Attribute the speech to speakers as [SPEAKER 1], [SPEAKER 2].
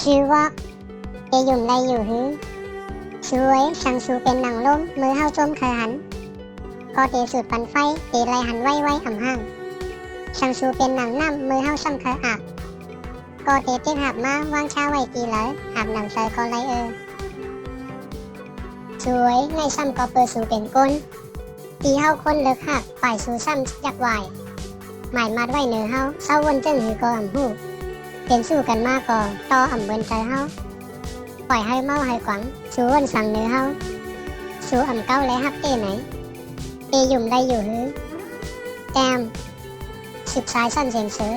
[SPEAKER 1] ชื่อว่าเอยุ่มได้อยู่หือช่วยสังสูเป็นหนังล้มมือเฮาจมเคยหันก็เตสูดปันไฟเตไลหันไว้อ่ำห่างสังสูเป็นหนังน้ำมือเฮาซ้ำเคยอาบก็เตเต็กหับมาวางช้าไว้ตีเลยหับหนังใส่ก็ไรช่วยในซ้ำก็เปิดสูเป็นก้นตีเฮาคนเลิกหักฝ่ายสูซ้ำจักวายหมายมัดไว้เนื้อเฮาเศร้าวนจึงหือก็อ่ำหูเป็นสู้กันมากก็ต่ออ่ำเบินใจเฮาปล่อยให้เมาให้กวังสู้วนสั่งเนื้อเฮาสู้อ่ำเก้าและฮักเต้ไหนเอยุ่มได้อยู่หือแจมสิบสายสั้นเสียงเสือ